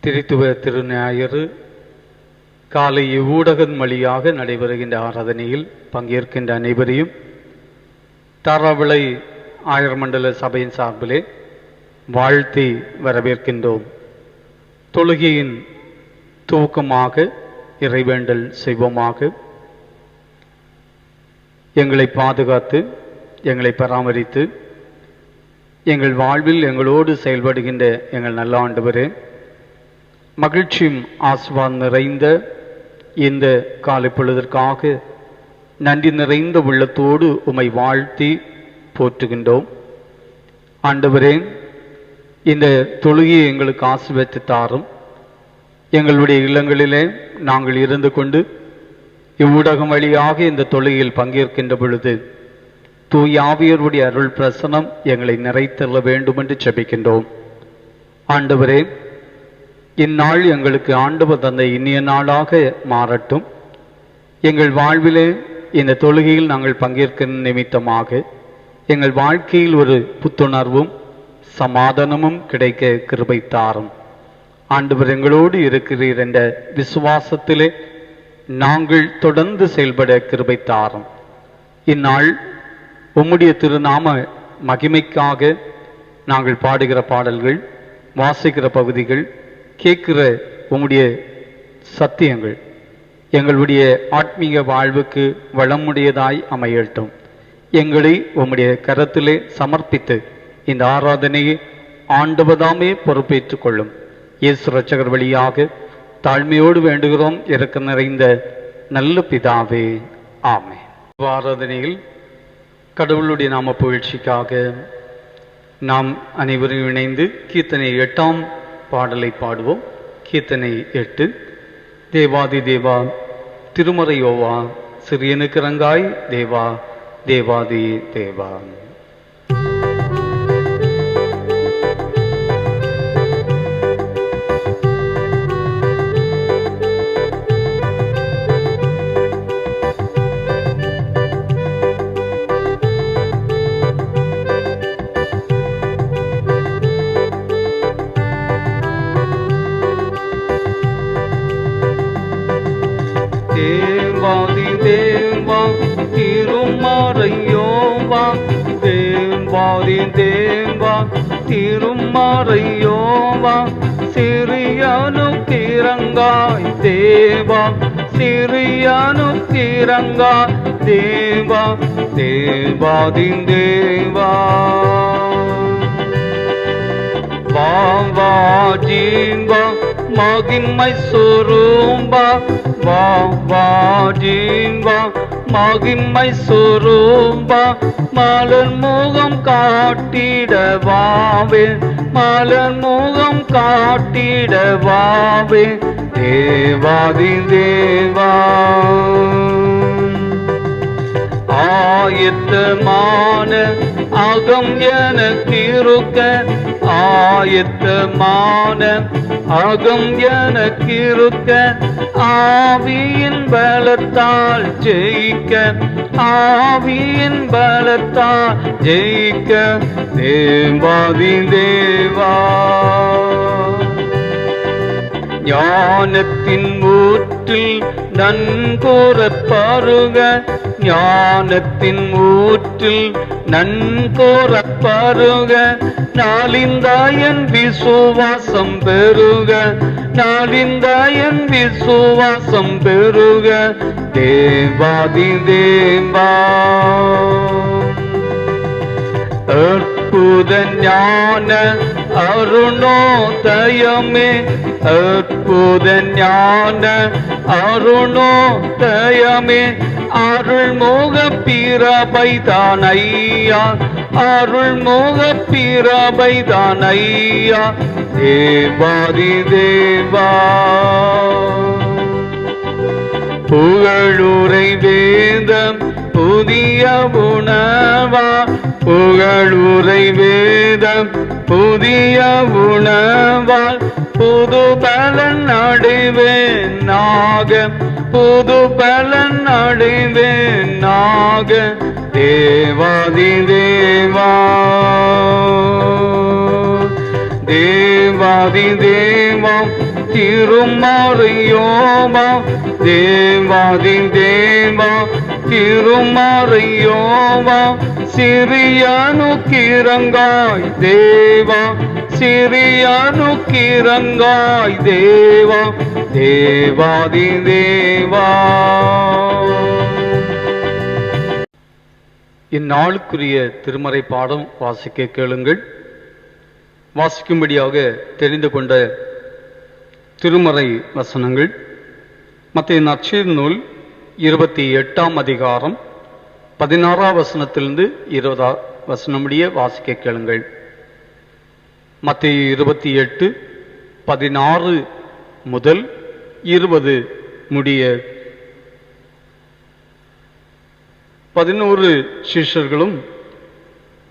திருத்துவ திருஞாயிறு காலை ஊடகம் வழியாக நடைபெறுகின்ற ஆராதனையில் பங்கேற்கின்ற அனைவரையும் தாராவிளை ஆயர் மண்டல சபையின் சார்பிலே வாழ்த்தி வரவேற்கின்றோம். தொழுகையின் துவக்கமாக இறைவேண்டல் செய்வோமாக. எங்களை பாதுகாத்து எங்களை பராமரித்து எங்கள் வாழ்வில் எங்களோடு செயல்படுகின்ற எங்கள் நல்ல ஆண்டவரே, மகிழ்ச்சியும் ஆசீர்வாதம் நிறைந்த இந்த காலை பொழுதற்காக நன்றி நிறைந்த உள்ளத்தோடு உம்மை வாழ்த்தி போற்றுகின்றோம். ஆண்டவரே, இந்த தொழுகையை எங்களுக்கு ஆசீர்வதித்து தாரும். எங்களுடைய இல்லங்களிலே நாங்கள் இருந்து கொண்டு இவ்வூடகம் வழியாக இந்த தொழுகையில் பங்கேற்கின்ற பொழுது தூய ஆவியருடைய அருள் பிரசனம் எங்களை நிறைத்தள்ள வேண்டும் என்று ஜெபிக்கின்றோம். ஆண்டவரே, இந்நாள் எங்களுக்கு ஆண்டவர் தந்த இனிய நாளாக மாறட்டும். எங்கள் வாழ்விலே இந்த தொழுகையில் நாங்கள் பங்கேற்கிற நிமித்தமாக எங்கள் வாழ்க்கையில் ஒரு புத்துணர்வும் சமாதானமும் கிடைக்க கிருபை தாரும். ஆண்டவர் எங்களோடு இருக்கிறீர் என்ற விசுவாசத்திலே நாங்கள் தொடர்ந்து செயல்பட கிருபை தாரும். இந்நாள் உம்முடைய திருநாம மகிமைக்காக நாங்கள் பாடுகிற பாடல்கள், வாசிக்கிற பகுதிகள், கேட்கிற உம்முடைய சத்தியங்கள் எங்களுடைய ஆத்மீக வாழ்வுக்கு வளமுடையதாய் அமையட்டும். எங்களை உம்முடைய கரத்திலே சமர்ப்பித்து இந்த ஆராதனையை ஆண்டவதாமே பொறுப்பேற்றுக் கொள்ளும். இயேசு இரட்சகர் வழியாக தாழ்மையோடு வேண்டுகிறோம், இரக்க நிறைந்த நல்ல பிதாவே, ஆமென். ஆராதனையில் கடவுளுடைய நாம புகழ்ச்சிக்காக நாம் அனைவரும் இணைந்து கீர்த்தனை 8ஆம் பாடலை பாடுவோம். கீர்த்தனை 8. தேவாதி தேவா திருமறையோவா சிறியனுக்கு ரங்காய் தேவா தேவாதி தேவா. தேவாதி தேவா திருமறையோவா, தேவாதி தேவா திருமறையோவா சிறியனுக்கு இரங்காய் தேவா, சிறியனுக்கு இரங்காய் தேவா தேவாதி தேவா. வாவா ஜீவா மகிமை சொரூபா, வாவா ஜீவா மகிமை சொரூபா, மலர் முகம் காட்டிடவாவே, மலர் முகம் காட்டிடவாவே தேவாதி தேவா. ஆயத்தமான அகம் எனக்கு இருக்க, ஆயத்தமான அகம் எனக்கு இருக்க, ஆவியின் பலத்தால் ஜெயிக்க, ஆவியின் பலத்தால் ஜெயிக்க தேவாதி தேவா. ஞானத்தின் ஊற்றில் நன்கூற பருக, ஞானத்தின் ஊற்றில் நன்கூற பருக, நாளிந்தாயன் விசுவாசம் பெருக, நாளிந்தாயன் விசுவாசம் பெருக தேவாதி தேவா. அற்புத ஞான அருணோதயமே, அற்புத ஞான அருணோதயமே, அருள்முக பிரபைதான் ஐயா, அருள்முக பிரபைதான் ஐயா தேவாதி தேவா. புகழுரை வேதம் புதிய உணவா, புகழுரை வேதம் புதிய உணவால் புது பலன் அடைவேன் நாக, புது பலன் அடைவேன் நாக தேவாதி தேவா. தேவாதி தேவா திருமறையோவா தேவாதி தேவா திருமறையோவா சிறியனுக்கிரங்காய் தேவா சிறியனுக்கிரங்காய் தேவா தேவாதி தேவா. இந்நாளுக்குரிய திருமறை பாடம் வாசிக்க கேளுங்கள். வாசிக்கும்படியாக தெரிந்து கொண்ட திருமறை வசனங்கள் மத்தேயு நற்செய்தி நூல் 28ஆம் அதிகாரம் 16ஆம் வசனத்திலிருந்து 20ஆம் வசனம் முடிய வாசிக்க கேளுங்கள். மத்தேயு 28:16 முதல் 20 முடிய. 11 சீஷர்களும்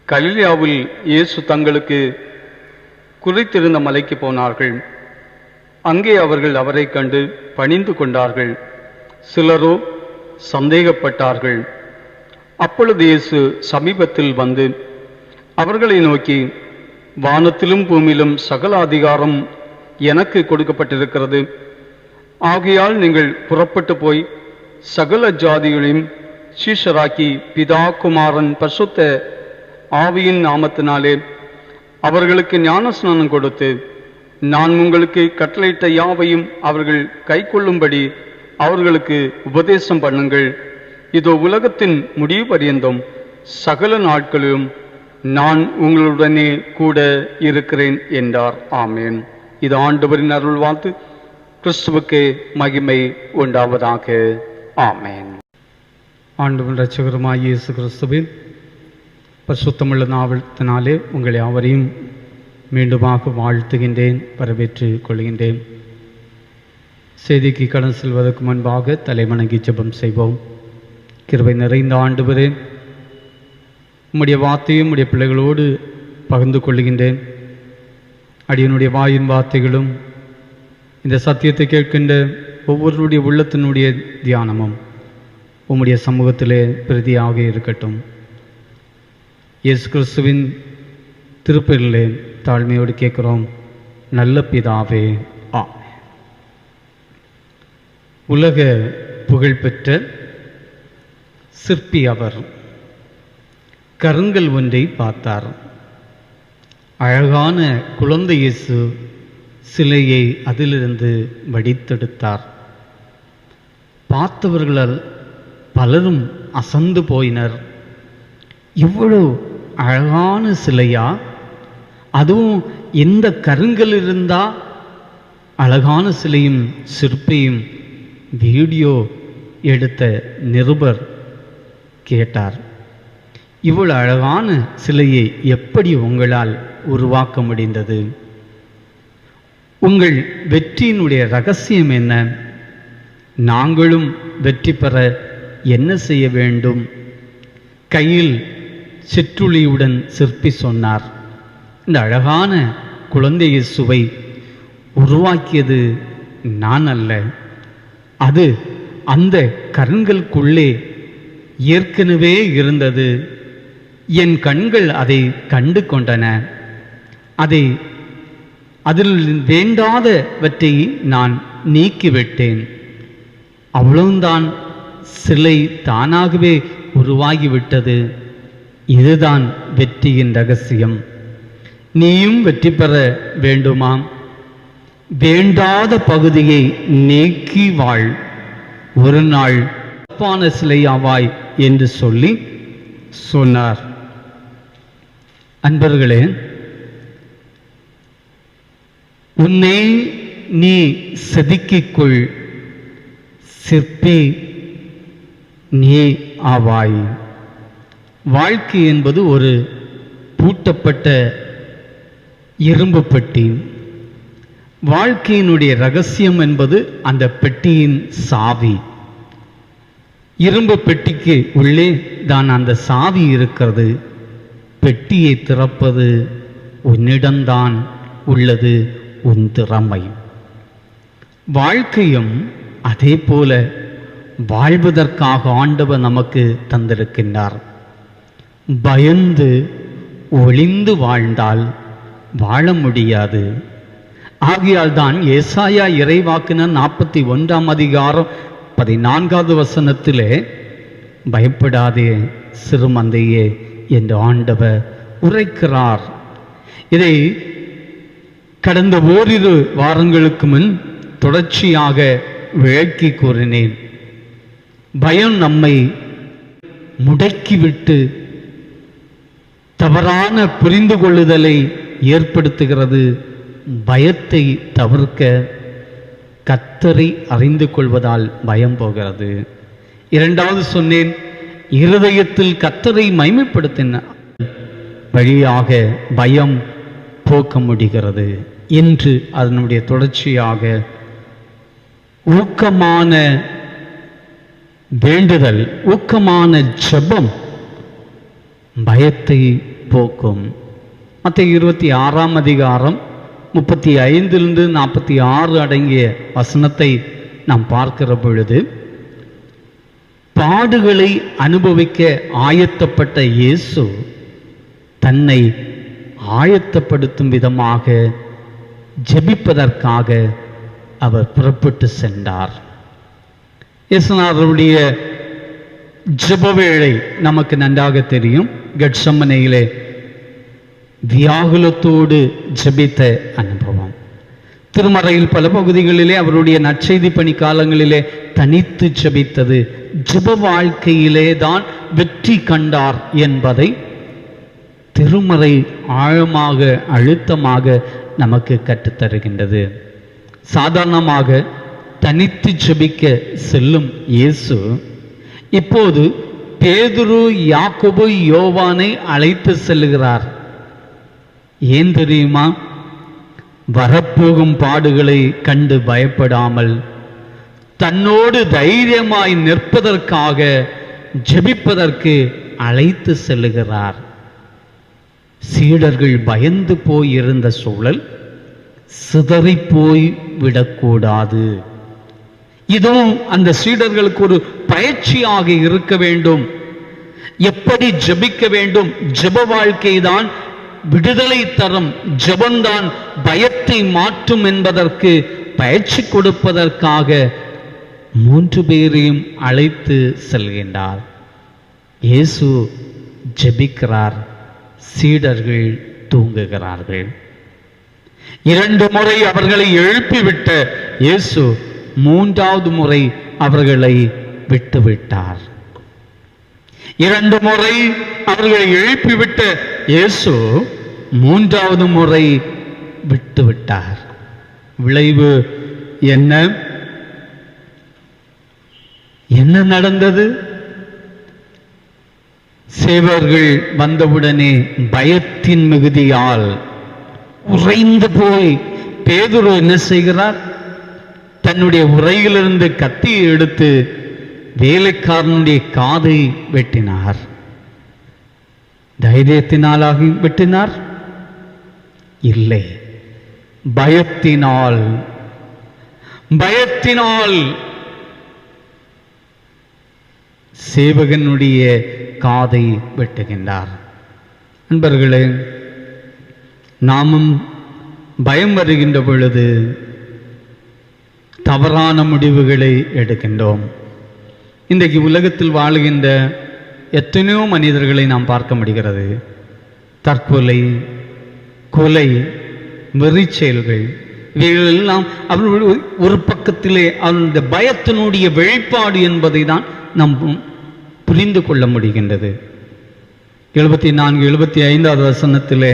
கலிலேயாவில் இயேசு தங்களுக்கு குறித்திருந்த மலைக்கு போனார்கள். அங்கே அவர்கள் அவரை கண்டு பணிந்து கொண்டார்கள். சிலரோ சந்தேகப்பட்டார்கள். அப்பொழுது இயேசு சமீபத்தில் வந்து அவர்களை நோக்கி, வானத்திலும் பூமியிலும் சகல அதிகாரம் எனக்கு கொடுக்கப்பட்டிருக்கிறது. ஆகையால் நீங்கள் புறப்பட்டு போய் சகல ஜாதிகளையும் சீஷராக்கி பிதா குமாரன் பரிசுத்த ஆவியின் நாமத்தினாலே அவர்களுக்கு ஞானஸ்நானம் கொடுத்து நான் உங்களுக்கு கட்டளையிட்ட யாவையும் அவர்கள் கைக்கொள்ளும்படி அவர்களுக்கு உபதேசம் பண்ணுங்கள். இதோ உலகத்தின் முடிவு பரியந்தம் சகல நாட்களிலும் நான் உங்களுடனே கூட இருக்கிறேன் என்றார். ஆமேன். இது ஆண்டவரின் அருள் வாழ்த்து. கிறிஸ்துவுக்கே மகிமை உண்டாவதாக. ஆமேன். ஆண்டவன் இரட்சகருமாய் இயேசு கிறிஸ்துவின் பரிசுத்தமுள்ள நாமத்தினாலே உங்களை யாவரையும் மீண்டுமாக வாழ்த்துகின்றேன், வரவேற்றுக் கொள்கின்றேன். செய்திக்கு கடன் செல்வதற்கு முன்பாக தலைவணங்கி ஜெபம் செய்வோம். கிருபை நிறைந்த ஆண்டவரே, உம்முடைய வார்த்தையும் உம்முடைய பிள்ளைகளோடு பகிர்ந்து கொள்கின்றேன். அடியனுடைய வாயின் வார்த்தைகளும் இந்த சத்தியத்தை கேட்கின்ற ஒவ்வொருடைய உள்ளத்தினுடைய தியானமும் உம்முடைய சமூகத்திலே பிரதியாக இருக்கட்டும். இயேசு கிறிஸ்துவின் திருப்பெயரிலே தாழ்மையோடு கேட்கிறோம், நல்ல பிதாவே. உலக புகழ்பெற்ற சிற்பி அவர் கருங்கல் ஒன்றை பார்த்தார். அழகான குழந்தை இயேசு சிலையை அதிலிருந்து வடித்தெடுத்தார். பார்த்தவர்களால் பலரும் அசந்து போயினர். இவ்வளவு அழகான சிலையா? அதுவும் எந்த கருங்கல் இருந்தா அழகான சிலையும் சிற்பியும் வீடியோ எடுத்த நிருபர் கேட்டார், இவ்வளவு அழகான சிலையை எப்படி உங்களால் உருவாக்க முடிந்தது? உங்கள் வெற்றியினுடைய ரகசியம் என்ன? நாங்களும் வெற்றி பெற என்ன செய்ய வேண்டும்? கையில் சிற்றுளியுடன் சிற்பி சொன்னார், இந்த அழகான குழந்தை இயேசுவை உருவாக்கியது நான் அல்ல, அது அந்த கருங்கலுக்குள்ளே ஏற்கனவே இருந்தது. என் கண்கள் அதை கண்டு கொண்டன. அதில் வேண்டாதவற்றை நான் நீக்கிவிட்டேன். அவ்வளவுதான், சிலை தானாகவே உருவாகிவிட்டது. இதுதான் வெற்றியின் ரகசியம். நீயும் வெற்றி பெற வேண்டுமாம்? வேண்டாத பகுதியை நீக்கி வாழ், ஒரு நாள் தப்பான சிலையாவாய் என்று சொல்லி சொன்னார். அன்பர்களே, உன்னை நீ செதுக்கிக்கொள், சிற்பி நீ ஆவாய். வாழ்க்கை என்பது ஒரு பூட்டப்பட்ட இரும்பு பெட்டி. வாழ்க்கையினுடைய ரகசியம் என்பது அந்த பெட்டியின் சாவி. இரும்பு பெட்டிக்கு உள்ளே தான் அந்த சாவி இருக்கிறது. பெட்டியை திறப்பது உன்னிடம்தான் உள்ளது, உன் திறமை. வாழ்க்கையும் அதே போல வாழ்வதற்காக ஆண்டவர் நமக்கு தந்திருக்கின்றார். பயந்து ஒளிந்து வாழ்ந்தால் வாழ முடியாது. ஆகையால் தான் ஏசாயா இறைவாக்கினர் 41 அதிகாரம் 14வது வசனத்திலே பயப்படாதே சிறுமந்தையே என்று ஆண்டவர் உரைக்கிறார். இதை கடந்த ஓரிரு வாரங்களுக்கு முன் தொடர்ச்சியாக விளக்கி கூறினேன். பயம் நம்மை முடக்கிவிட்டு தவறான புரிந்து கொள்ளுதலை ஏற்படுத்துகிறது. பயத்தை தவிர்க்க கர்த்தரை அறிந்து கொள்வதால் பயம் போகிறது. இரண்டாவது சொன்னேன், இருதயத்தில் கர்த்தரை மைமைப்படுத்தின வழியாக பயம் போக்க முடிகிறது. இன்று அதனுடைய தொடர்ச்சியாக ஊக்கமான வேண்டுதல், ஊக்கமான ஜெபம் பயத்தை போக்கும். மத்தேயு 26 அதிகாரம் 35 46 அடங்கிய வசனத்தை நாம் பார்க்கிற பொழுது, பாடுகளை அனுபவிக்க ஆயத்தப்பட்ட இயேசு தன்னை ஆயத்தப்படுத்தும் விதமாக ஜெபிப்பதற்காக அவர் புறப்பட்டு சென்றார். இயேசுநாதருடைய ஜெப வேளை நமக்கு நன்றாக தெரியும். கெத்செமனேயிலே வியாகுலத்தோடு ஜெபித்த அனுபவம். திருமறையில் பல பகுதிகளிலே அவருடைய நற்செய்தி பணி காலங்களிலே தனித்து ஜெபித்தது, ஜெப வாழ்க்கையிலே தான் வெற்றி கண்டார் என்பதை திருமறை ஆழமாக அழுத்தமாக நமக்கு கற்றுத்தருகின்றது. சாதாரணமாக தனித்து ஜெபிக்க செல்லும் இயேசு இப்போது பேதுரு, யாக்கோபு, யோவானை அழைத்து செல்லுகிறார். ஏன் தெரியுமா? வரப்போகும் பாடுகளை கண்டு பயப்படாமல் தன்னோடு தைரியமாய் நிற்பதற்காக ஜெபிப்பதற்கு அழைத்து செல்லுகிறார். சீடர்கள் பயந்து போய் இருந்த சூழல் சிதறி போய் விடக்கூடாது. இதுவும் அந்த சீடர்களுக்கு ஒரு பயிற்சியாக இருக்க வேண்டும். எப்படி ஜெபிக்க வேண்டும்? ஜெப வாழ்க்கை தான் விடுதலை தரும், ஜெபம்தான் பயத்தை மாற்றும் என்பதற்கு பயிற்சி கொடுப்பதற்காக 3 பேரையும் அழைத்து செல்கின்றார். இயேசு ஜெபிக்கிறார், சீடர்கள் தூங்குகிறார்கள். 2 முறை அவர்களை எழுப்பிவிட்ட இயேசு 3வது முறை அவர்களை விட்டுவிட்டார். 2 முறை அவர்களை எழுப்பிவிட்ட இயேசு 3வது முறை விட்டுவிட்டார். விளைவு என்ன? என்ன நடந்தது? சேவர்கள் வந்தவுடனே பயத்தின் மிகுதியால் உறைந்து போய் பேதுரு என்ன செய்கிறார்? தன்னுடைய உரையிலிருந்து கத்தியை எடுத்து வேலைக்காரனுடைய காதை வெட்டினார். தைரியத்தினாலாக வெட்டினார்? இல்லை, பயத்தினால். பயத்தினால் சேவகனுடைய காதை வெட்டுகின்றார். நண்பர்களே, நாமும் பயம் வருகின்ற பொழுது தவறான முடிவுகளை எடுக்கின்றோம். இன்றைக்கு உலகத்தில் வாழுகின்ற எத்தனையோ மனிதர்களை நாம் பார்க்க முடிகிறது. தற்கொலை, கொலை, வெறிச்செயல்கள், இவைகளெல்லாம் அவர்கள் ஒரு பக்கத்திலே அந்த பயத்தினுடைய வெளிப்பாடு என்பதை தான் நாம் புரிந்து கொள்ள முடிகின்றது. 74, 75வது வசனத்திலே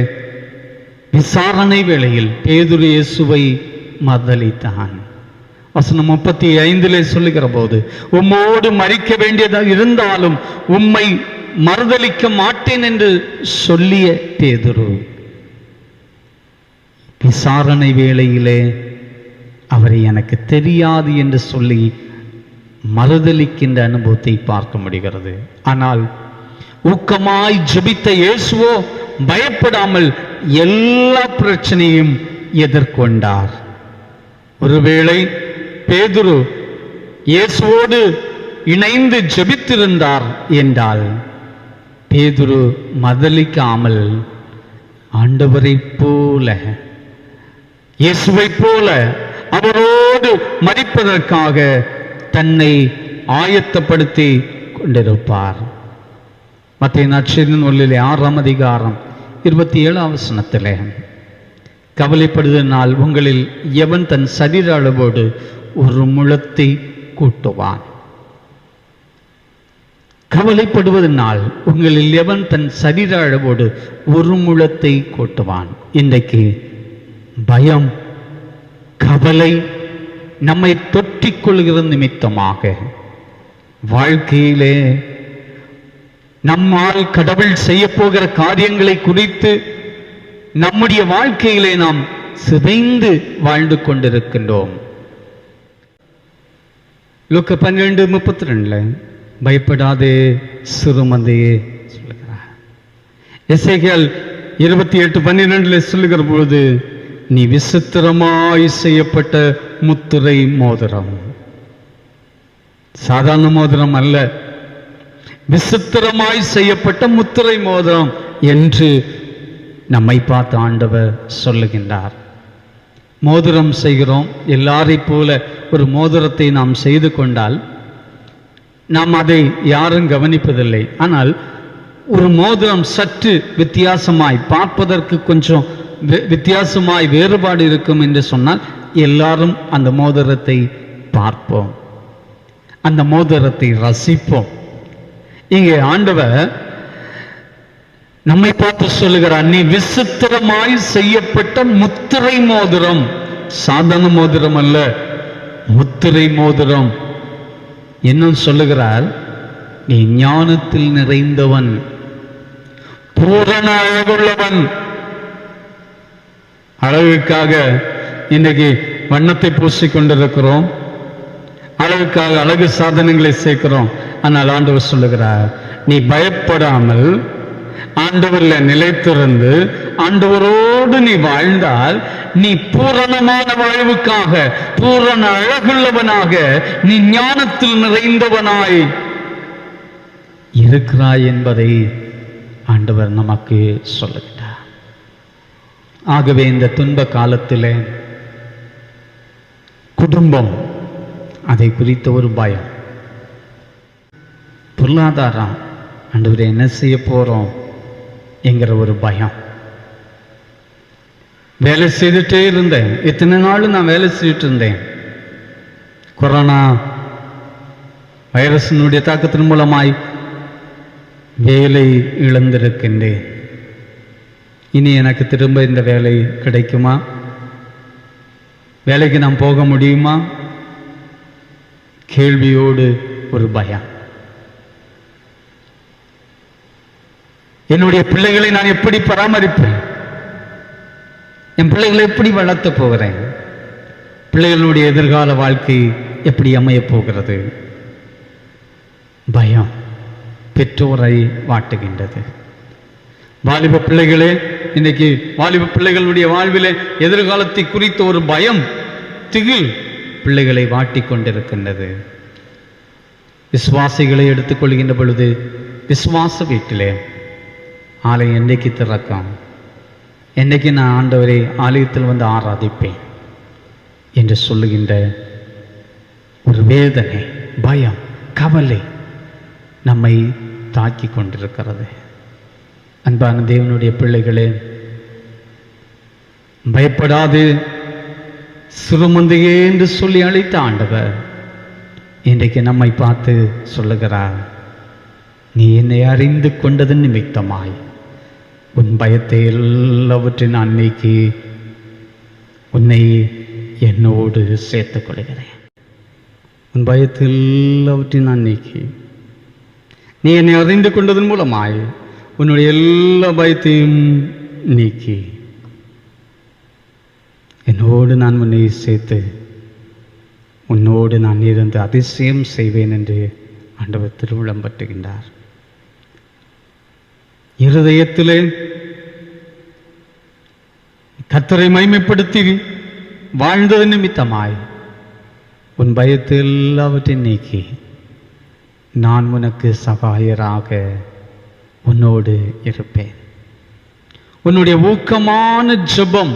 விசாரணை வேளையில் பேதுரு இயேசுவை மறுதலித்தான். வசனம் 35 சொல்லுகிற போது, உம்மோடு மரிக்க வேண்டியதாக இருந்தாலும் உம்மை மறுதலிக்க மாட்டேன் என்று சொல்லிய பேதுரு விசாரணை வேளையிலே அவரை எனக்கு தெரியாது என்று சொல்லி மறுதலிக்கின்ற அனுபவத்தை பார்க்க முடிகிறது. ஆனால் ஊக்கமாய் ஜெபித்த இயேசுவோ பயப்படாமல் எல்லா பிரச்சனையும் எதிர்கொண்டார். ஒருவேளை பேதுரு இயேசுவோடு இணைந்து ஜெபித்திருந்தார் என்றால் பேதுரு மறுதலிக்காமல் ஆண்டவரை போல இயேசுவை போல அவரோடு மரிப்பதற்காக தன்னை ஆயத்தப்படுத்தி கொண்டிருப்பார். மத்தேயு நற்செய்தி நூலிலே 6ஆம் அதிகாரம் 27ஆம் வசனத்திலே, கவலைப்படுவதனால் உங்களில் எவன் தன் சரீர அளவோடு ஒரு முழத்தை கூட்டுவான்? கவலைப்படுவதனால் உங்களில் எவன் தன் சரீர அளவோடு ஒரு முழத்தை கூட்டுவான்? இன்றைக்கு பயம், கவலை நம்மை தொற்றிக்கொள்கிற நிமித்தமாக வாழ்க்கையிலே நம்மால் கடவுள் செய்ய போகிற காரியங்களை குறித்து நம்முடைய வாழ்க்கையிலே நாம் சிதைந்து வாழ்ந்து கொண்டிருக்கின்றோம். லூக்கா 12:32 பயப்படாதே சிறுமந்தையே சொல்லுகிறார். எசேக்கியேல் 28:12 சொல்லுகிற பொழுது, நீ விசித்திரமாய் செய்யப்பட்ட முத்திரை மோதிரம். சாதாரண மோதிரம் அல்ல, விசித்திரமாய் செய்யப்பட்ட முத்திரை மோதிரம் என்று நம்மை பார்த்து ஆண்டவர் சொல்லுகின்றார். மோதிரம் செய்கிறோம், எல்லாரை போல ஒரு மோதிரத்தை நாம் செய்து கொண்டால் நாம் அதை யாரும் கவனிப்பதில்லை. ஆனால் ஒரு மோதிரம் சற்று வித்தியாசமாய், பார்ப்பதற்கு கொஞ்சம் வித்தியாசமாய் வேறுபாடு இருக்கும் என்று சொன்னால் எல்லாரும் அந்த மோதிரத்தை பார்ப்போம், அந்த மோதிரத்தை ரசிப்போம். இங்கே ஆண்டவர் நம்மை பார்த்து சொல்லுகிறார், நீ விசித்திரமாய் செய்யப்பட்ட முத்திரை மோதிரம். சாதாரண மோதிரம் அல்ல, முத்திரை மோதிரம். இன்னும் சொல்லுகிறார், நீ ஞானத்தில் நிறைந்தவன், பூரண அழகுள்ளவன். அழகுக்காக இன்றைக்கு வண்ணத்தை பூசிக்கொண்டிருக்கிறோம், அழகுக்காக அழகு சாதனங்களை சேர்க்கிறோம். ஆனால் ஆண்டவர் சொல்லுகிறார், நீ பயப்படாமல் ஆண்டவரில் நிலைத்திருந்து ஆண்டவரோடு நீ வாழ்ந்தால் நீ பூரணமான வாழ்வுக்காக, பூரண அழகுள்ளவனாக, நீ ஞானத்தில் நிறைந்தவனாய் இருக்கிறாய் என்பதை ஆண்டவர் நமக்கு சொல்லுகிறார். ஆகவே இந்த துன்ப காலத்திலே குடும்பம், அதை குறித்த ஒரு பயம், பொருளாதாரம், ஆண்டவரே என்ன செய்ய போறோம் என்கிற ஒரு பயம். வேலை செய்துட்டே இருந்தேன், இத்தனை நாள் நான் வேலை செய்துட்டு இருந்தேன். கொரோனா வைரஸினுடைய தாக்கத்தின் மூலமாய் வேலை இழந்திருக்கின்றேன். இனி எனக்கு திரும்ப இந்த வேலை கிடைக்குமா? வேலைக்கு நான் போக முடியுமா? கேள்வியோடு ஒரு பயம். என்னுடைய பிள்ளைகளை நான் எப்படி பராமரிப்பேன்? என் பிள்ளைகளை எப்படி வளர்த்த போகிறேன்? பிள்ளைகளுடைய எதிர்கால வாழ்க்கை எப்படி அமைய போகிறது? பயம் பெற்றோரை வாட்டுகின்றது. வாலிப பிள்ளைகளே, இன்னைக்கு வாலிப பிள்ளைகளுடைய வாழ்விலே எதிர்காலத்தை குறித்த ஒரு பயம், திகில் பிள்ளைகளை வாட்டிக் கொண்டிருக்கின்றது. விசுவாசிகளை எடுத்துக்கொள்கின்ற பொழுது, விசுவாச வீட்டிலே ஆலயம் என்னைக்கு திறக்கும், என்னைக்கு நான் ஆண்டவரை ஆலயத்தில் வந்து ஆராதிப்பேன் என்று சொல்லுகின்ற ஒரு வேதனை, பயம், கவலை நம்மை தாக்கி கொண்டிருக்கிறது. அன்பான தேவனுடைய பிள்ளைகளே, பயப்படாது சிறுமந்தையே என்று சொல்லி அழைத்த ஆண்டவர் இன்றைக்கு நம்மை பார்த்து சொல்லுகிறார், நீ என்னை அறிந்து கொண்டது நிமித்தமாய் உன் பயத்தை எல்லாவற்றையும் நான் நீக்கி உன்னை என்னோடு சேர்த்துக் கொள்கிறேன். உன் பயத்தை எல்லாவற்றையும் நான் நீக்கி, நீ என்னை அறிந்து கொண்டதன் மூலமாய் உன்னுடைய எல்லா பயத்தையும் நீக்கி என்னோடு நான் உன்னை சேர்த்து உன்னோடு நான் இருந்து அதிசயம் செய்வேன் என்று ஆண்டவர் திருவுளம் பற்றுகின்றார். இருதயத்திலே கர்த்தரை மகிமைப்படுத்தி வாழ்ந்தது நிமித்தமாய் உன் பயத்தை எல்லாவற்றையும் நீக்கி நான் உனக்கு சகாயராக உன்னோடு இருப்பேன். உன்னுடைய ஊக்கமான ஜெபம்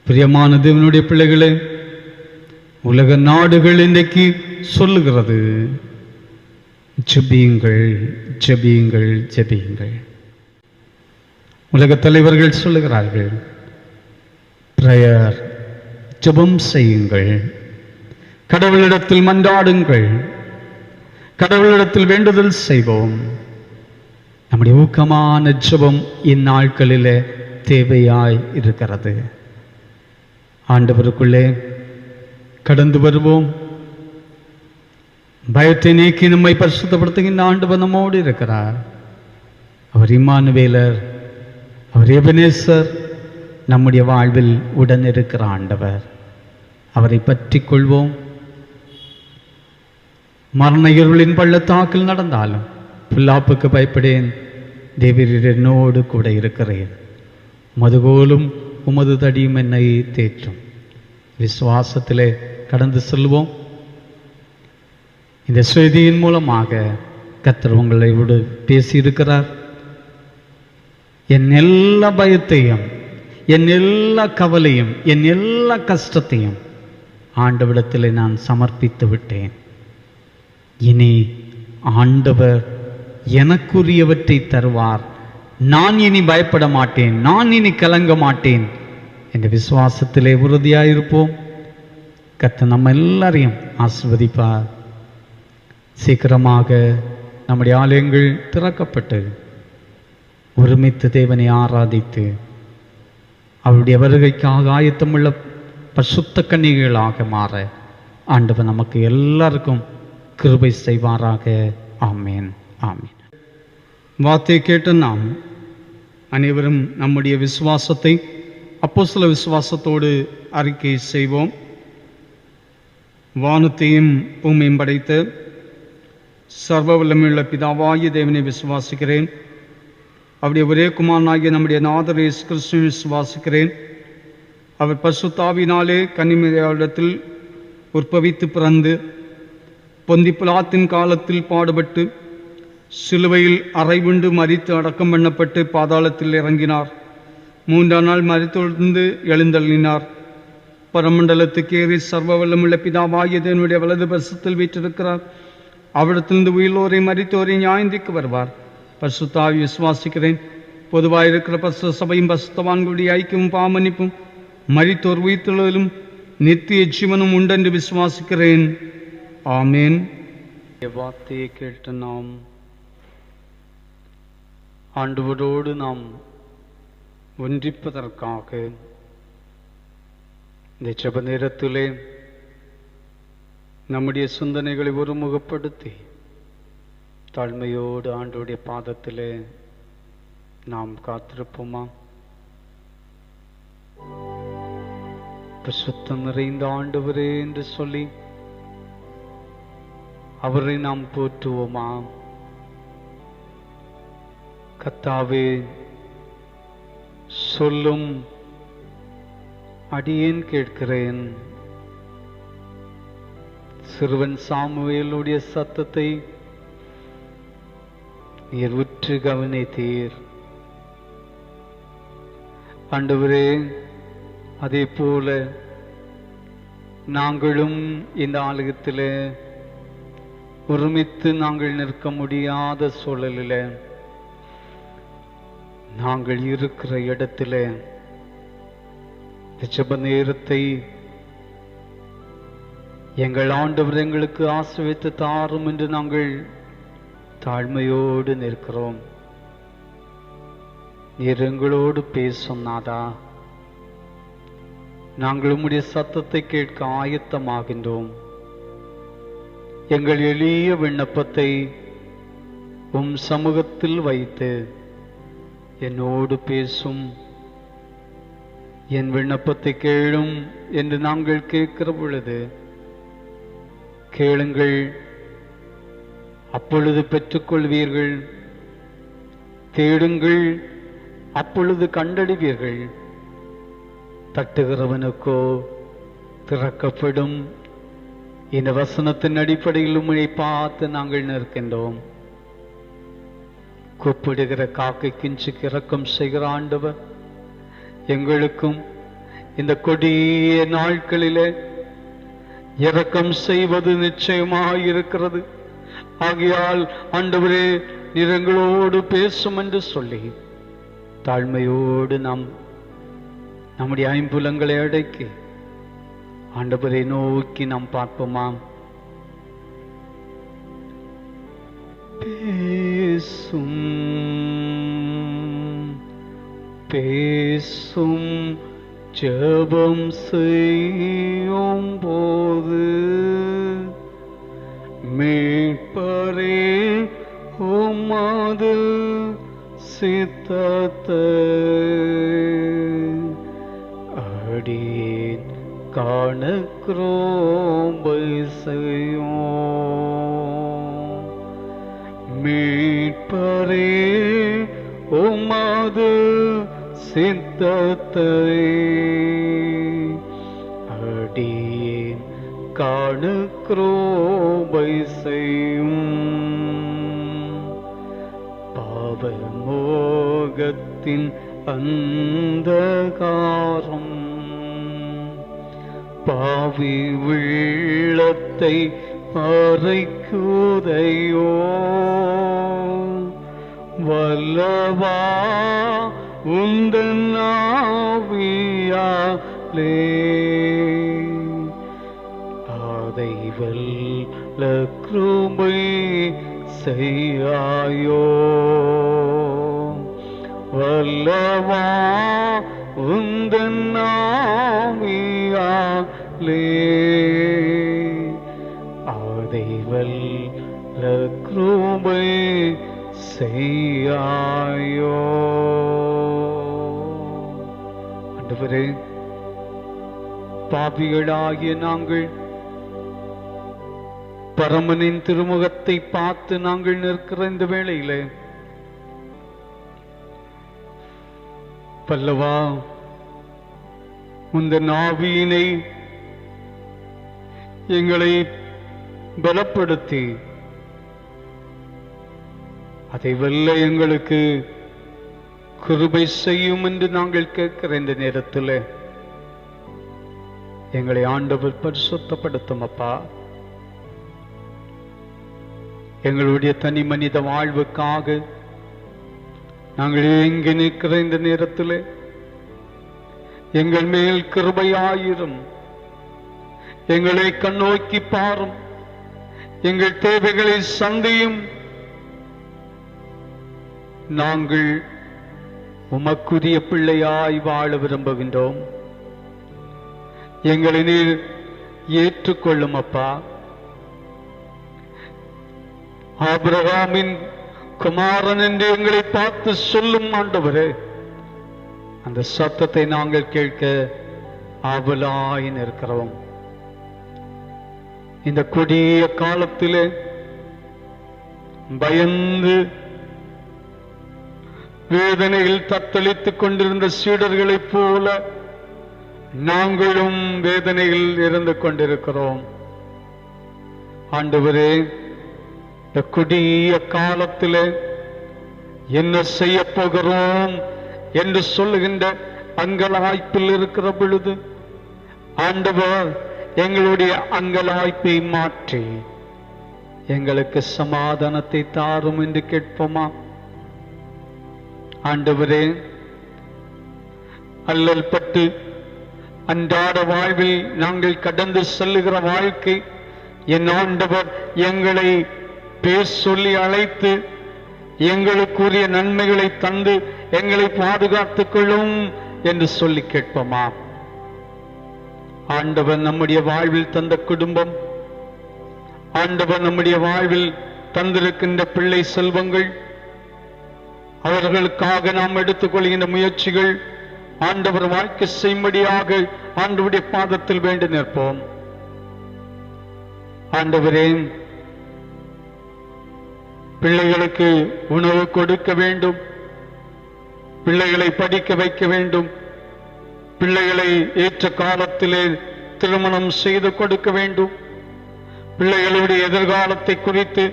பிரியமான தேவனுடைய பிள்ளைகளே, உலக நாடுகள் இன்றைக்கு சொல்லுகிறது, ஜெபியுங்கள், ஜெபியுங்கள், ஜெபியுங்கள். உலக தலைவர்கள் சொல்லுகிறார்கள், பிரேயர், ஜெபம் செய்யுங்கள், கடவுளிடத்தில் மன்றாடுங்கள், கடவுளிடத்தில் வேண்டுதல் செய்வோம். நம்முடைய ஊக்கமான ஜெபம் இந்நாட்களிலே தேவையாய் இருக்கிறது. ஆண்டவருக்குள்ளே கடந்து வருவோம். பயத்தை நீக்கி நம்மை பரிசுத்தப்படுத்துகின்ற ஆண்டவர் நம்மோடு இருக்கிறார். அவர் இம்மானுவேலர், அவர் எபனேசர், நம்முடைய வாழ்வில் உடன் இருக்கிற ஆண்டவர். அவரை பற்றி கொள்வோம். மரண இருளின் பள்ளத்தாக்கில் நடந்தாலும் புல்லாப்புக்கு பயப்படேன், தேவரீர் என்னோடு கூட இருக்கிறேன். மதுகோலும் உமது தடியும் என்னை தேற்றும். விசுவாசத்திலே கடந்து செல்வோம். இந்த செய்தியின் மூலமாக கர்த்தர் உங்களோடு பேசியிருக்கிறார். என் எல்லா பயத்தையும், என் எல்லா கவலையும், என் எல்லா கஷ்டத்தையும் ஆண்டவரிடத்தில் நான் சமர்ப்பித்து விட்டேன். இனி ஆண்டவர் எனக்குரியவற்றை தருவார். நான் இனி பயப்பட மாட்டேன், நான் இனி கலங்க மாட்டேன் என்ற விசுவாசத்திலே உறுதியாயிருப்போம். கர்த்தர் நம்ம எல்லாரையும் ஆசீர்வதிப்பார். சீக்கிரமாக நம்முடைய ஆலயங்கள் திறக்கப்பட்டு ஒருமித்து தேவனை ஆராதித்து அவருடைய வருகைக்காக ஆயத்தமுள்ள பரிசுத்த கன்னிகைகளாக மாற ஆண்டவர் நமக்கு எல்லாருக்கும் கிருபை செய்வாராக. ஆமேன், ஆமேன். வார்த்தை கேட்ட நாம் அனைவரும் நம்முடைய விசுவாசத்தை அப்போஸ்தல விசுவாசத்தோடு அறிக்கை செய்வோம். வானத்தையும் பூமியும் படைத்த சர்வ வல்லமையுள்ள பிதாவாகிய தேவனை விசுவாசிக்கிறேன். அவருடைய ஒரே குமாரனாகிய நம்முடைய நாதர் இயேசு கிறிஸ்துவை விசுவாசிக்கிறேன். அவர் பரிசுத்த ஆவியினாலே கன்னிமரியாளிடத்தில் உற்பவித்து பிறந்து பொந்தி பிலாத்தின் காலத்தில் பாடுபட்டு சிலுவையில் அறைவுண்டு மரித்து அடக்கம் பண்ணப்பட்டு பாதாளத்தில் இறங்கினார். 3ஆம் நாள் மரித்தெழுந்து எழுந்தள்ளினார். பரமண்டலத்துக்கு ஏறி சர்வ வல்லமுள்ள பிதாவாகிய தேவனுடைய வலது பரிசுத்தில் வீற்றிருக்கிறார். அவ்விடத்திலிருந்து உயிரோரை மரித்தோரை நியாயந்திக்கு வருவார். பரிசுத்த ஆவி விசுவாசிக்கிறேன். பொதுவாக இருக்கிற பரிசுத்த சபையும் பரிசுத்தவான்களுடைய ஐக்கியமும் பாவமன்னிப்பும் மரித்தோர் உயிர்த்தெழுதலும் நித்திய ஜீவனும் உண்டென்று விசுவாசிக்கிறேன். ஆமேன். வார்த்தையை கேட்டு நாம் ஆண்டவரோடு நாம் ஒன்றிப்பதற்காக இந்த ஜெப நேரத்திலே நம்முடைய சிந்தனைகளை ஒருமுகப்படுத்தி தாழ்மையோடு ஆண்டவருடைய பாதத்திலே நாம் காத்திருப்போமா? பரிசுத்தம் நிறைந்த ஆண்டவரே என்று சொல்லி அவரை நாம் போற்றுவோமா? கர்த்தாவே, சொல்லும் அடியேன் கேட்கிறேன். சிறுவன் சாமுவேலுடைய சத்தத்தை நீர் உற்று கவனித்தீர். ஆண்டவரே, அதே போல நாங்களும் இந்த ஆலயத்தில் ஒருமித்து நாங்கள் நிற்க முடியாத சூழலில் நாங்கள் இருக்கிற இடத்துல ஜெப நேரத்தை எங்கள் ஆண்டவர் எங்களுக்கு ஆசீர்வதித்து தாரும் என்று நாங்கள் தாழ்மையோடு நிற்கிறோம். நீர் எங்களோடு பேசும் நாதா, நாங்கள் உம்முடைய சத்தத்தை கேட்க ஆயத்தமாகின்றோம். எங்கள் எளிய விண்ணப்பத்தை உம் சமூகத்தில் வைத்து என்னோடு பேசும். என் விண்ணப்பத்தை கேளும் என்று நாங்கள் கேட்கிற பொழுது கேளுங்கள், அப்பொழுது பெற்றுக்கொள்வீர்கள். தேடுங்கள், அப்பொழுது கண்டடைவீர்கள். தட்டுகிறவனுக்கோ திறக்கப்படும். இந்த வசனத்தின் அடிப்படையில் உம்மை பார்த்து நாங்கள் நிற்கின்றோம். கூப்பிடுகிற காக்கை கிஞ்சுக்கு இரக்கம் செய்கிற ஆண்டவர், எங்களுக்கும் இந்த கொடிய நாட்களிலே இரக்கம் செய்வது நிச்சயமாயிருக்கிறது. ஆகையால் ஆண்டவரே நீர் எங்களோடு பேசும் என்று சொல்லி தாழ்மையோடு நாம் நம்முடைய ஐம்புலங்களை அடக்கி ஆண்டவரை நோக்கி நாம் பார்ப்போமாம். பேசும் பேசும் ஜெபம் செய்யும் போது மீட்பரே உமது சித்தத்தை அடியேன் காண கிருபை செய்யும். மீட்பரே உமது சித்தத்தை அடியேன் காண கிருபை செய்யும். பாவமோகத்தின் அந்தகாரம் பாவி உள்ளத்தை மறைக்குதையோ. வல்லவா உந்தன் ஆவியாலே அதை வல்ல கிருபை செய்யாயோ. வல்லவா உந்தன் ஆவியாலே அதை வல்ல கிருபை செய்யாயோ. ஆண்டவரே, பாவிகளாகிய நாங்கள் பரமனின் திருமுகத்தை பார்த்து நாங்கள் நிற்கிற இந்த வேளையிலே பல்லவா உந்தன் ஆவியினை எங்களை பலப்படுத்தி அதை வெல்ல எங்களுக்கு கிருபை செய்யும் என்று நாங்கள் கேட்கிற இந்த நேரத்தில் எங்களை ஆண்டவர் பரிசுத்தப்படுத்தும் அப்பா. எங்களுடைய தனி மனித வாழ்வுக்காக நாங்கள் எங்கே நிற்கிற இந்த நேரத்தில் எங்கள் மேல் கிருபையாயிரும். எங்களை கண்ணோக்கி பாரும். எங்கள் தேவைகளை சந்தியும். நாங்கள் உமக்குரிய பிள்ளையாய் வாழ விரும்புகின்றோம். எங்களை நீர் ஏற்றுக்கொள்ளும் அப்பா. ஆபிரகாமின் குமாரன் என்று எங்களை பார்த்து சொல்லும் ஆண்டவரே, அந்த சத்தத்தை நாங்கள் கேட்க ஆவலாய் நிற்கிறோம். இந்த கொடிய காலத்திலே பயந்து வேதனையில் தத்தளித்துக் கொண்டிருந்த சீடர்களைப் போல நாங்களும் வேதனையில் இருந்து கொண்டிருக்கிறோம். ஆண்டவரே, இந்த கொடிய காலத்திலே என்ன செய்ய போகிறோம் என்று சொல்லுகின்ற அங்கலாய்ப்பில் இருக்கிற பொழுது ஆண்டவர் எங்களுடைய அங்கலாய்ப்பை மாற்றி எங்களுக்கு சமாதானத்தை தாரும் என்று கேட்போமா? ஆண்டவரே, அல்லல் பட்டு அன்றாட வாழ்வில் நாங்கள் கடந்து செல்லுகிற வாழ்க்கை என் ஆண்டவர் எங்களை பேர் சொல்லி அழைத்து எங்களுக்குரிய நன்மைகளை தந்து எங்களை பாதுகாத்துக் கொள்ளும் என்று சொல்லி கேட்போமா? ஆண்டவர் நம்முடைய வாழ்வில் தந்த குடும்பம், ஆண்டவர் நம்முடைய வாழ்வில் தந்திருக்கின்ற பிள்ளை செல்வங்கள், அவர்களுக்காக நாம் எடுத்துக்கொள்கின்ற முயற்சிகள் ஆண்டவர் வாழ்க்கை செய்யும்படியாக ஆண்டவருடைய பாதத்தில் வேண்டி நிற்போம். ஆண்டவரே, பிள்ளைகளுக்கு உணவு கொடுக்க வேண்டும், பிள்ளைகளை படிக்க வைக்க வேண்டும், பிள்ளைகளை ஏற்ற காலத்திலே திருமணம் செய்து கொடுக்க வேண்டும், பிள்ளைகளுடைய எதிர்காலத்தை குறித்து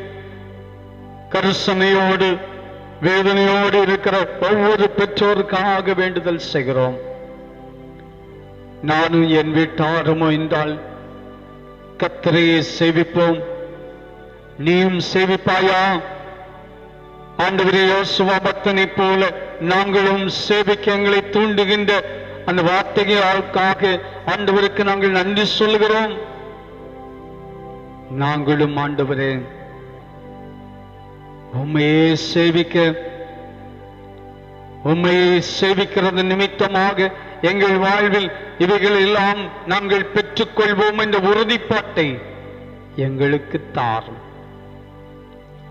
கரிசனையோடு வேதனையோடு இருக்கிற ஒவ்வொரு பெற்றோருக்காக வேண்டுதல் செய்கிறோம். நானும் என் வீட்டாருமோ என்றால் கர்த்தரையே சேவிப்போம். நீயும் சேவிப்பாயா? ஆண்டவரே, யோசுவா பக்தனை போல நாங்களும் சேவிக்க எங்களை தூண்டுகின்ற அந்த வார்த்தைகளுக்காக ஆண்டவருக்கு நாங்கள் நன்றி சொல்கிறோம். நாங்களும் ஆண்டவரே உம்மையே சேவிக்க, உம்மையே சேவிக்கிறது நிமித்தமாக எங்கள் வாழ்வில் இவைகள் எல்லாம் நாங்கள் பெற்றுக்கொள்வோம் என்ற உறுதிப்பாட்டை எங்களுக்கு தாரும்.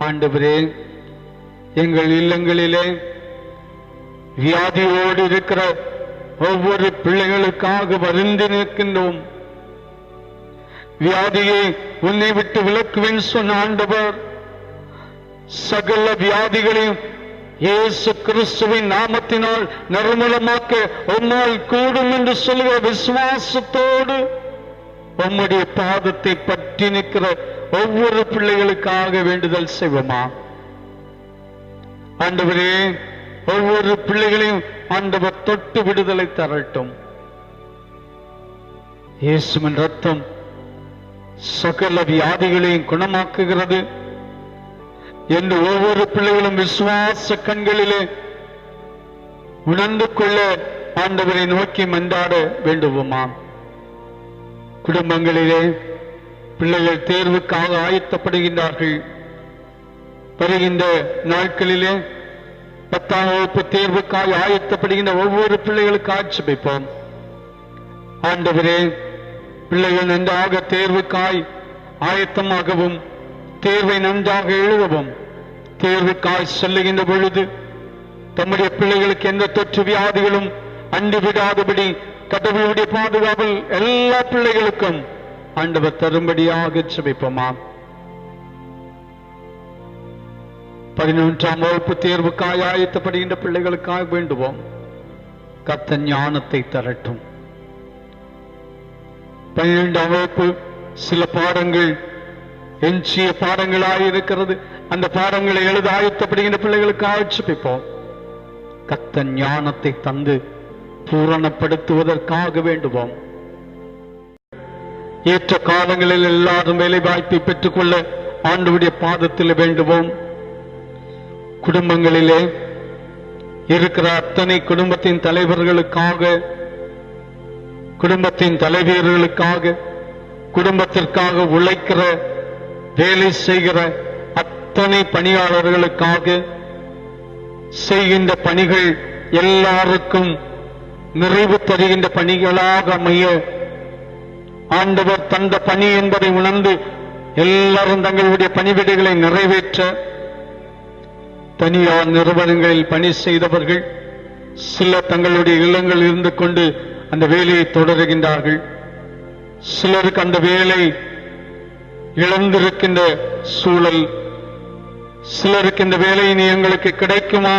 ஆண்டவரே, எங்கள் இல்லங்களிலே வியாதியோடு இருக்கிற ஒவ்வொரு பிள்ளைகளுக்காக வருந்தி நிற்கின்றோம். வியாதியை உன்னை விட்டு விலக்குவேன் சொன்ன ஆண்டவர் சகல வியாதிகளையும் இயேசு கிறிஸ்துவின் நாமத்தினால் நிர்மூலமாக்க உம்மால் கூடும் என்று சொல்லுகிற விசுவாசத்தோடு உம்முடைய பாதத்தை பற்றி நிற்கிற ஒவ்வொரு பிள்ளைகளுக்காக வேண்டுதல் செய்வோமா? ஆண்டவரே, ஒவ்வொரு பிள்ளைகளையும் ஆண்டவர் தொட்டு விடுதலை தரட்டும். இயேசுவின் ரத்தம் சகல வியாதிகளையும் குணமாக்குகிறது என்று ஒவ்வொரு பிள்ளைகளும் விசுவாச கண்களிலே உணர்ந்து கொள்ள ஆண்டவரை நோக்கி மன்றாட வேண்டுவோமா? குடும்பங்களிலே பிள்ளைகள் தேர்வுக்காக ஆயத்தப்படுகின்றார்கள். வருகின்ற நாட்களிலே 10ஆம் வகுப்பு தேர்வுக்காக ஆயத்தப்படுகின்ற ஒவ்வொரு பிள்ளைகளுக்காக ஜெபிப்போம். ஆண்டவரே, பிள்ளைகள் நன்றாக தேர்வுக்காய் ஆயத்தமாகவும் தேர்வை நன்றாக எழுதவும் தேர்வுக்காய் செல்லுகின்ற பொழுது தம்முடைய பிள்ளைகளுக்கு எந்த தொற்று வியாதிகளும் அண்டி விடாதபடி கடவுளுடைய பாதுகாப்பில் எல்லா பிள்ளைகளுக்கும் ஆண்டவர் தரும்படியாக ஜெபிப்போமா? 11ஆம் வகுப்பு தேர்வுக்காய் ஆயத்தப்படுகின்ற பிள்ளைகளுக்காக வேண்டுவோம். கர்த்தர் ஞானத்தை தரட்டும். 12ஆம் வகுப்பு சில பாடங்கள் எஞ்சிய பாடங்களாக இருக்கிறது. அந்த பாடங்களை எழுத ஆயத்தப்படுகின்ற பிள்ளைகளுக்காக ஜெபிப்போம். கர்த்தர் ஞானத்தை தந்து பூரணப்படுத்துவதற்காக வேண்டுவோம். ஏற்ற காலங்களில் எல்லாரும் வேலை வாய்ப்பை பெற்றுக்கொள்ள ஆண்டவருடைய பாதத்தில் வேண்டுவோம். குடும்பங்களிலே இருக்கிற அத்தனை குடும்பத்தின் தலைவர்களுக்காக, குடும்பத்தின் தலைவர்களுக்காக, குடும்பத்திற்காக உழைக்கிற வேலை செய்கிற அத்தனை பணியாளர்களுக்காக, செய்கின்ற பணிகள் எல்லாருக்கும் நிறைவு தருகின்ற பணிகளாக அமைய ஆண்டவர் தந்த பணி என்பதை உணர்ந்து எல்லாரும் தங்களுடைய பணிவிடைகளை நிறைவேற்ற, தனியார் நிறுவனங்களில் பணி செய்தவர்கள் சிலர் தங்களுடைய இல்லங்களில் இருந்து கொண்டு அந்த வேலையை தொடருகின்றார்கள். சிலருக்கு அந்த வேலை இழந்திருக்கின்ற சூழல், சிலருக்கு இந்த வேலை இனி எங்களுக்கு கிடைக்குமா,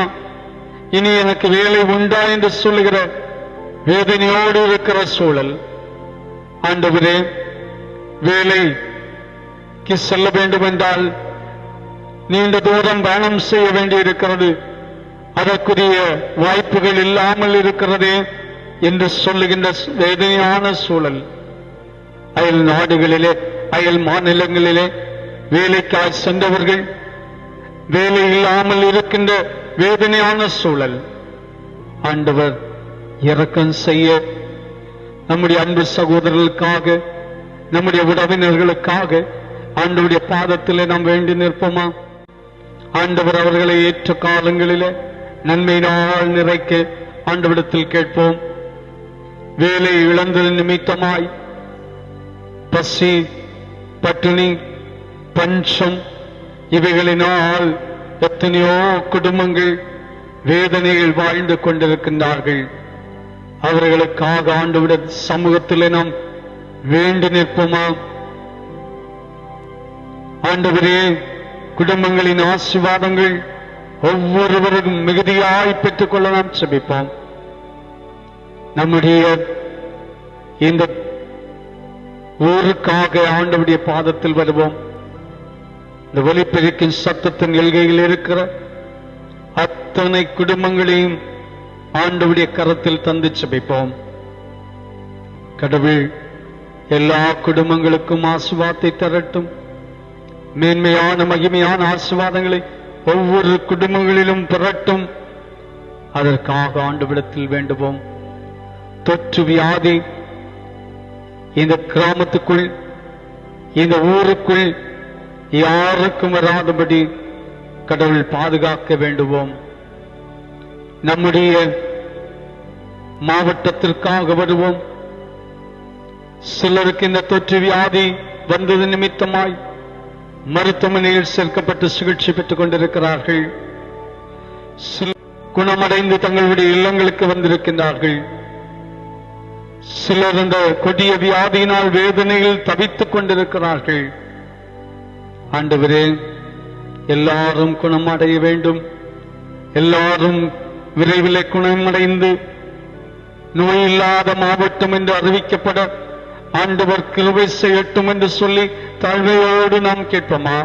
இனி எனக்கு வேலை உண்டா என்று சொல்லுகிற வேதனையோடு இருக்கிற சூழல். ஆண்டவரே, வேலைக்கு செல்ல வேண்டும் என்றால் நீண்ட தூரம் பயணம் செய்ய வேண்டியிருக்கிறது, அதற்குரிய வாய்ப்புகள் இல்லாமல் இருக்கிறதே என்று சொல்லுகின்ற வேதனையான சூழல். அயல் நாடுகளிலே, அயல் மாநிலங்களிலே வேலைக்காய் சென்றவர்கள் வேலை இல்லாமல் இருக்கின்ற வேதனையான சூழல். ஆண்டவர் இரக்கம் செய்ய நம்முடைய அன்பு சகோதரர்களுக்காக, நம்முடைய உறவினர்களுக்காக ஆண்டவருடைய பாதத்திலே நாம் வேண்டி நிற்போமா? ஆண்டவர் அவர்களை ஏற்ற காலங்களிலே நன்மையினால் நிறைக்க ஆண்டவரிடத்தில் கேட்போம். வேலை இழந்தது நிமித்தமாய் பசி, பட்டினி, பஞ்சம் இவைகளினால் எத்தனையோ குடும்பங்கள் வேதனையில் வாழ்ந்து கொண்டிருக்கின்றார்கள். அவர்களுக்காக ஆண்டவருடைய சமூகத்திலே நாம் வேண்டி நிற்போமா? ஆண்டவரே, குடும்பங்களின் ஆசீர்வாதங்கள் ஒவ்வொருவரும் மிகுதியாய் பெற்றுக் கொள்ள நாம் ஜெபிப்போம். நம்முடைய இந்த ஊருக்காக ஆண்டவருடைய பாதத்தில் வருவோம். இந்த ஒலிபெருக்கின் சத்தத்தின் எல்கையில் இருக்கிற அத்தனை குடும்பங்களையும் ஆண்டவருடைய கரத்தில் தந்து ஜெபிப்போம். கடவுள் எல்லா குடும்பங்களுக்கும் ஆசீர்வாதத்தை தரட்டும். மேன்மையான மகிமையான ஆசீர்வாதங்களை ஒவ்வொரு குடும்பங்களிலும் பெறட்டும். அதற்காக ஆண்டவரிடத்தில் வேண்டுவோம். தொற்று வியாதி இந்த கிராமத்துக்குள், இந்த ஊருக்குள் யாருக்கும் வராதபடி கடவுள் பாதுகாக்க வேண்டுவோம். நம்முடைய மாவட்டத்திற்காக வருவோம். சிலருக்கு இந்த தொற்று வியாதி வந்தது நிமித்தமாய் மருத்துவமனையில் சேர்க்கப்பட்டு சிகிச்சை பெற்றுக் கொண்டிருக்கிறார்கள். குணமடைந்து தங்களுடைய இல்லங்களுக்கு வந்திருக்கின்றார்கள். சிலர் இந்த கொடிய வியாதியினால் வேதனையில் தவித்துக் கொண்டிருக்கிறார்கள். ஆண்டவரே, எல்லாரும் குணமடைய வேண்டும். எல்லாரும் விரைவிலே குணமடைந்து நோய் இல்லாத மாவட்டம் என்று அறிவிக்கப்பட ஆண்டவர் கிருபை செய்யட்டும் என்று சொல்லி தாழ்மையோடு நாம் கேட்போமா?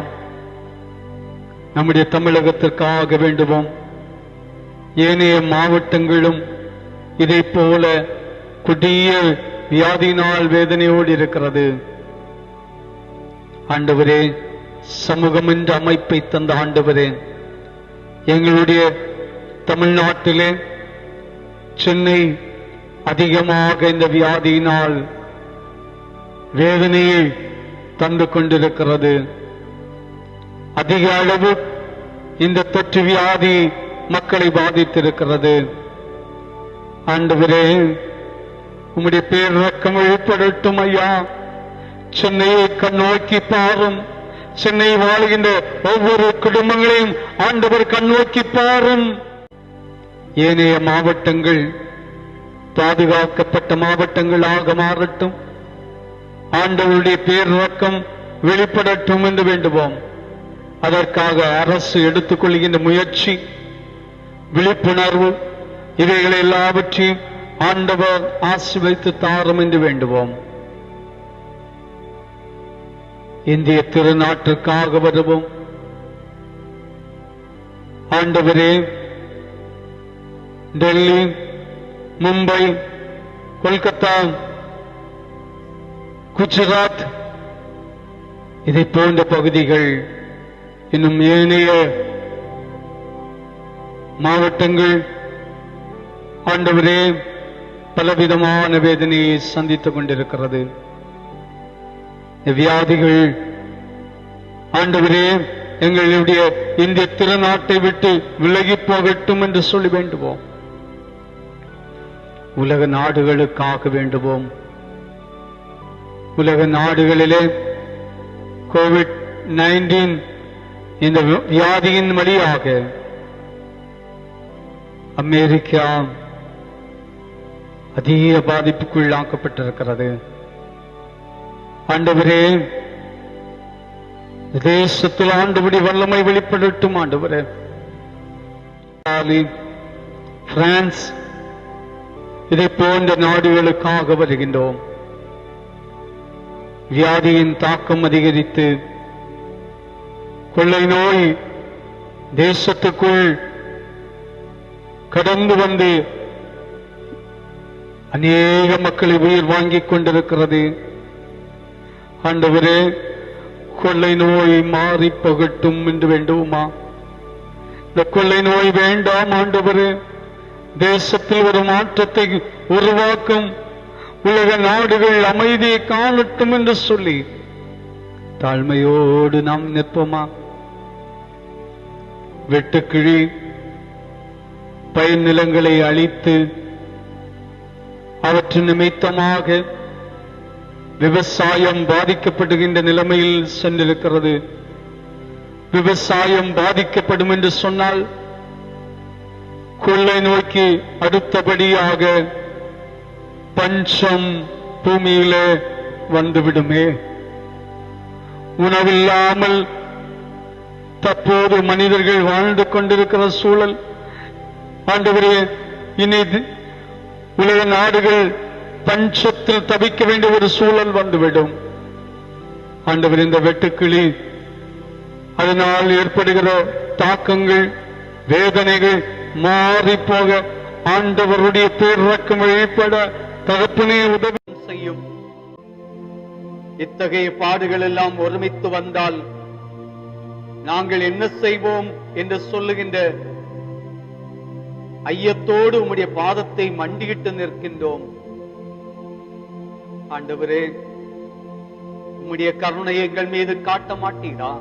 நம்முடைய தமிழகத்திற்காக வேண்டுவோம். ஏனைய மாவட்டங்களும் இதை போல கொடிய வியாதியினால் வேதனையோடு இருக்கிறது. ஆண்டவரே, சமூகம் என்ற அமைப்பை தந்த ஆண்டவரே, எங்களுடைய தமிழ்நாட்டிலே சென்னை அதிகமாக இந்த வியாதியினால் வேதனையை தந்து கொண்டிருக்கிறது. அதிக அளவு இந்த தொற்று வியாதி மக்களை பாதித்திருக்கிறது. ஆண்டவரே, உம்முடைய பேரிரக்கம் வெளிப்படட்டும் ஐயா. சென்னையை கண்ணோக்கி பாரும். சென்னை வாழ்கின்ற ஒவ்வொரு குடும்பங்களையும் ஆண்டவர் கண்ணோக்கி பாரும். ஏனைய மாவட்டங்கள் பாதுகாக்கப்பட்ட மாவட்டங்களாக மாறட்டும். ஆண்டவருடைய பேரிரக்கம் வெளிப்படட்டும் என்று வேண்டுவோம். அதற்காக அரசு எடுத்துக்கொள்கின்ற முயற்சி, விழிப்புணர்வு, இவைகளை எல்லாவற்றையும் ஆண்டவர் ஆசீர்வதித்து தாரும் என்று வேண்டுவோம். இந்திய திருநாட்டிற்காக வருவோம். ஆண்டவரே, டெல்லி, மும்பை, கொல்கத்தா, குஜராத் இதை போன்ற பகுதிகள், இன்னும் ஏனைய மாவட்டங்கள் ஆண்டவரே பலவிதமான வேதனையை சந்தித்துக் கொண்டிருக்கிறது. வியாதிகள் ஆண்டவரே எங்களுடைய இந்திய திருநாட்டை விட்டு விலகி போகட்டும் என்று சொல்லி வேண்டுவோம். உலக நாடுகளுக்காக வேண்டுவோம். உலக நாடுகளிலே கோவிட்-19 இந்த வியாதியின் வழியாக அமெரிக்கா அதிக பாதிப்புக்குள்ளாக்கப்பட்டிருக்கிறது. ஆண்டவரே, தேசத்தில் ஆண்டவருடைய வல்லமை வெளிப்படட்டும். ஆண்டவரே, பிரான்ஸ் இதை போன்ற நாடுகளுக்காக வருகின்றோம். வியாதியின் தாக்கம் அதிகரித்து கொள்ளை நோய் தேசத்துக்குள் கடந்து வந்து அநேக மக்களை உயிர் வாங்கிக் கொண்டிருக்கிறது. ஆண்டவரே, கொள்ளை நோய் மாறி போகட்டும் என்று வேண்டுமா? இந்த கொள்ளை நோய் வேண்டாம் ஆண்டவரே. தேசத்தில் ஒரு மாற்றத்தை உருவாக்கும், உலக நாடுகள் அமைதியை காணட்டும் என்று சொல்லி தாழ்மையோடு நாம் நிற்போமா? வெட்டுக்கிழி பயிர் நிலங்களை அழித்து அவற்றின் நிமித்தமாக விவசாயம் பாதிக்கப்படுகின்ற நிலைமையில் சென்றிருக்கிறது. விவசாயம் பாதிக்கப்படும் என்று சொன்னால் கொள்ளை நோய்க்கு அடுத்தபடியாக பஞ்சம் பூமியிலே வந்துவிடுமே. உணவில்லாமல் தற்போது மனிதர்கள் வாழ்ந்து கொண்டிருக்கிற சூழல் ஆண்டவரே, இனி உலக நாடுகள் பஞ்சத்தில் தவிக்க வேண்டிய ஒரு சூழல் வந்துவிடும். ஆண்டவர், இந்த வெட்டுக்கிளி அதனால் ஏற்படுகிற தாக்கங்கள், வேதனைகள் மாறி போக ஆண்டவருடைய பேரிரக்கம் வெளிப்பட தகப்பனே உதவி செய்யும். இத்தகைய பாடுகள் எல்லாம் ஒருமித்து வந்தால் நாங்கள் என்ன செய்வோம் என்று சொல்லுகின்ற ஐயத்தோடு உம்முடைய பாதத்தை மண்டியிட்டு நிற்கின்றோம். ஆண்டவரே, உம்முடைய கருணை எங்கள் மீது காட்ட மாட்டீரா?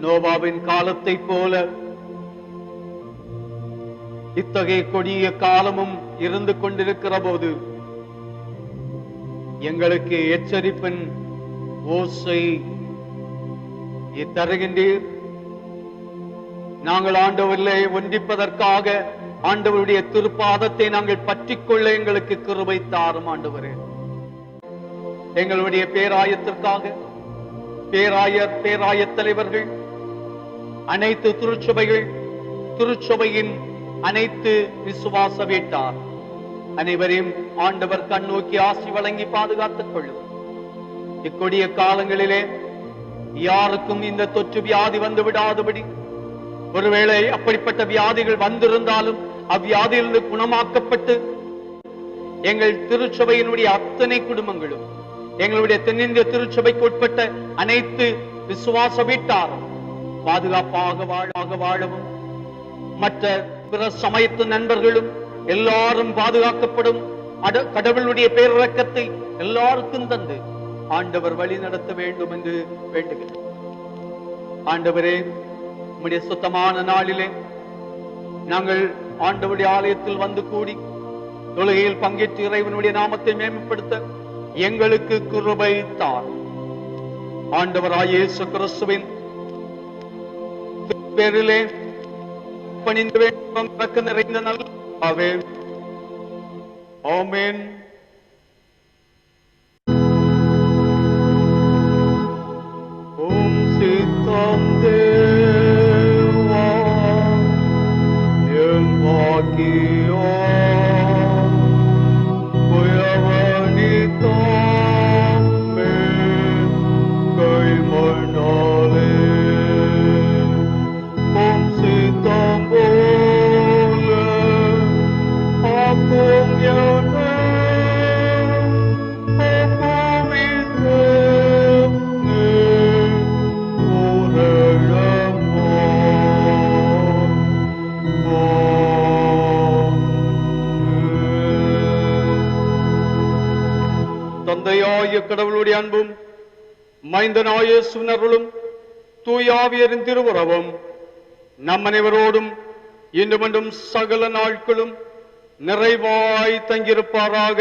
நோவாவின் காலத்தை போல இத்தகைய கொடிய காலமும் இருந்து கொண்டிருக்கிற போது எங்களுக்கு எச்சரிப்பின் ஓசை தருகின்றீர். நாங்கள் ஆண்டவரிலே ஒன்றிப்பதற்காக ஆண்டவருடைய திருப்பாதத்தை நாங்கள் பற்றிக்கொள்ள எங்களுக்கு கிருபை தாரும் ஆண்டவரே. எங்களுடைய பேராயத்திற்காக பேராயர், பேராய தலைவர்கள், அனைத்து திருச்சபைகள், திருச்சபையின் அனைத்து விசுவாச வீட்டார் அனைவரையும் ஆண்டவர் கண்ணோக்கி ஆசி வழங்கி பாதுகாத்துக் கொள்ளும். இக்கொடிய காலங்களிலே யாருக்கும் இந்த தொற்று வியாதி வந்து விடாதபடி, ஒருவேளை அப்படிப்பட்ட வியாதிகள் வந்திருந்தாலும் அவ்வியாதியிலிருந்து குணமாக்கப்பட்டு எங்கள் திருச்சபையினுடைய அத்தனை குடும்பங்களும், எங்களுடைய தென்னிந்திய திருச்சபைக்கு உட்பட்ட அனைத்து விசுவாச வீட்டாரும் பாதுகாப்பாக வாழவும், மற்ற பிற சமயத்து நண்பர்களும் எல்லாரும் பாதுகாக்கப்படும் கடவுளுடைய பேரிரக்கத்தை எல்லாருக்கும் தந்து ஆண்டவர் வழி நடத்த வேண்டும் என்று வேண்டுகிறேன். ஆண்டவரே, உம்முடைய சுத்தமான நாளிலே நாங்கள் ஆண்டவருடைய ஆலயத்தில் வந்து கூடி தொழுகையில் பங்கேற்று இறைவனுடைய நாமத்தை மேம்படுத்த எங்களுக்கு கிருபை தார். ஆண்டவராகிய இயேசு கிறிஸ்துவின் பேரிலே பணிந்து வேண்டும் நிறைந்த நல்ல ஆமென். ஆமென். ஓம் சித்தம் தேவா என் பாக்கியோ புயவனி தாமே கைமணாலே ஓம் சித்தம் போல ஆக்கும் யனே தந்தையாய கடவுளுடைய அன்பும் மைந்தனாய சுனருளும் தூயாவியரின் திருவுறவும் நம் அனைவரோடும் இன்று மீண்டும் சகல நாட்களும் நிறைவாய் தங்கியிருப்பாராக.